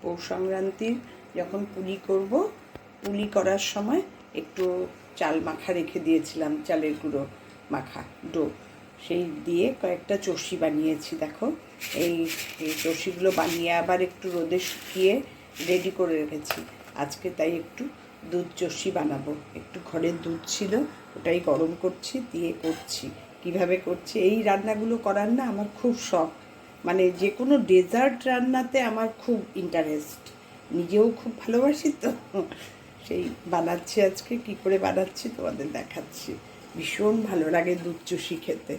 পৌষ সংক্রান্তির যখন পুলি করব, পুলি করার সময় একটু চাল মাখা রেখে দিয়েছিলাম, চালের গুঁড়ো মাখা ডো, সেই দিয়ে কয়েকটা চষি বানিয়েছি। দেখো এই চষিগুলো বানিয়ে আবার একটু রোদে শুকিয়ে রেডি করে রেখেছি। আজকে তাই একটু দুধ চষি বানাবো। একটু ঘরের দুধ ছিল, ওটাই গরম করছি, দিয়ে করছি। কিভাবে করছি, এই রান্নাগুলো করার না আমার খুব শখ। মানে যে কোনো ডেজার্ট রান্নাতে আমার খুব ইন্টারেস্ট, নিজেও খুব ভালোবাসি, তো সেই বানাচ্ছি। আজকে কি করে বানাচ্ছি তোমাদের দেখাচ্ছি। ভীষণ ভালো লাগে দুধ চষি খেতে।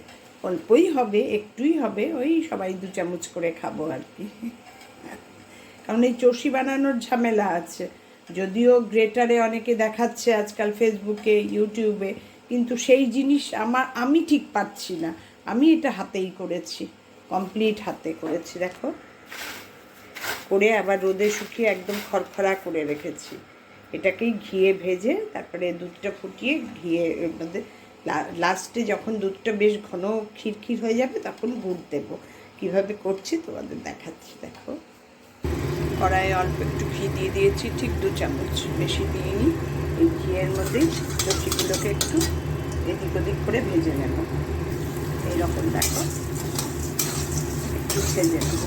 অল্পই হবে, একটুই হবে, ওই সবাই 2 চামচ করে খাবো আর কি। কারণ এই চষি বানানোর ঝামেলা আছে। যদিও গ্রেটারে অনেকে দেখাচ্ছে আজকাল ফেসবুকে, ইউটিউবে, কিন্তু সেই জিনিস আমি ঠিক পাচ্ছি না। আমি এটা হাতেই করেছি, কমপ্লিট হাতে করেছি। দেখো করে আবার রোদে শুকিয়ে একদম খড়খড়া করে রেখেছি। এটাকেই ঘিয়ে ভেজে তারপরে দুধটা ফুটিয়ে ঘিয়ে মধ্যে লাস্টে যখন দুধটা বেশ ঘন ক্ষীর হয়ে যাবে তখন গুড় দেবো। কীভাবে করছি তোমাদের দেখাচ্ছি। দেখো কড়াইয়ে অল্প একটু ঘি দিয়ে দিয়েছি, ঠিক 2 চামচ, বেশি দিইনি। এই ঘিয়ের মধ্যেই চষিগুলোকে একটু এদিক ওদিক করে ভেজে নেব। এইরকম দেখো একটু ভেজে নেব।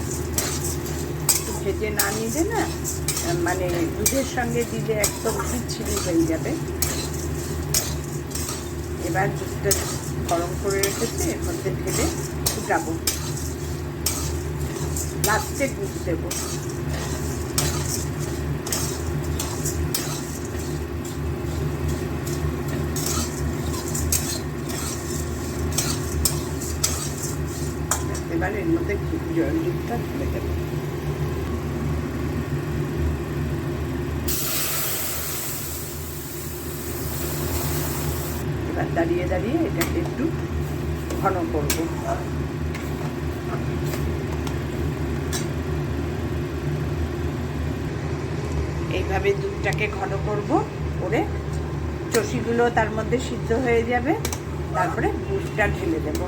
একটু ভেজে না নিলে না, মানে দুধের সঙ্গে দিলে একদম বিচ্ছিরি হয়ে যাবে। এবার দুধটা গরম করে রেখেছি, এর মধ্যে ঢেলে ফুটাবো, লাস্টে গুড় দেবো। এবার এর মধ্যে দুধটা ঢেলে দেবো। এবার দাঁড়িয়ে দাঁড়িয়ে এটাকে একটু ঘন করব। এইভাবে দুধটাকে ঘন করব, করে চষিগুলো তার মধ্যে সিদ্ধ হয়ে যাবে, তারপরে দুধটা ঢেলে দেব।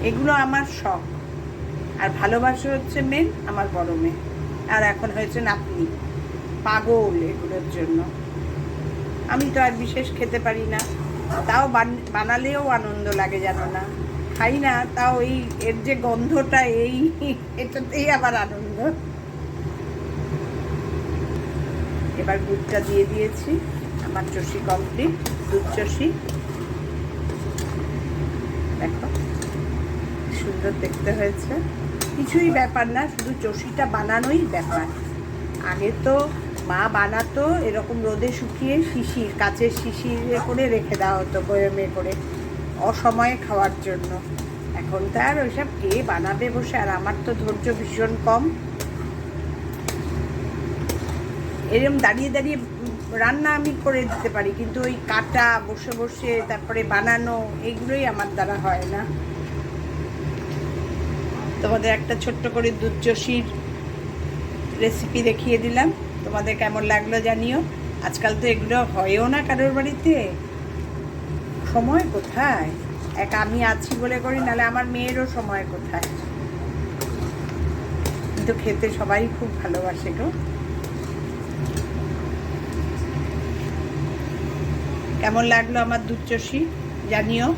এগুলো আমার শখ, আর ভালোবাসা হচ্ছে মেন আমার বড় মেয়ে, আর এখন হয়েছে নাতনি, পাগল এগুলোর জন্য। আমি তো আর বিশেষ খেতে পারি না, তাও বানালেও আনন্দ লাগে, জানো না। খাই না, তাও এর যে গন্ধটা, এটাতেই আবার আনন্দ। এবার দুধটা দিয়ে দিয়েছি, আমার চষি কমপ্লিট, দুধ চষি। দেখো সুন্দর দেখতে হয়েছে। কিছুই ব্যাপার না, শুধু চষিটা বানানোই ব্যাপার। আগে তো মা বানাতো এরকম রোদে শুকিয়ে শিশির, কাচের শিশিরে করে রেখে দেওয়া হতো বয়মে করে, অসময়ে খাওয়ার জন্য। এখন তো আর ওইসব কে বানাবে বসে, আর আমার তো ধৈর্য ভীষণ কম। এরকম দাঁড়িয়ে দাঁড়িয়ে রান্না আমি করে দিতে পারি, কিন্তু ওই কাটা, বসে বসে তারপরে বানানো, এগুলোই আমার দ্বারা হয় না। তোমাদের একটা ছোট্ট করে দুধ চষির রেসিপি দেখিয়ে দিলাম, তোমাদের কেমন লাগলো জানিও। আজকাল তো এগুলো হয়ও না কারোর বাড়িতে, সময় কোথায়। এক আমি আছি বলে করি, নাহলে আমার মেয়েরও সময় কোথায়। কিন্তু খেতে সবাই খুব ভালোবাসে গো। কেমন লাগলো আমার দুধ চষি জানিও।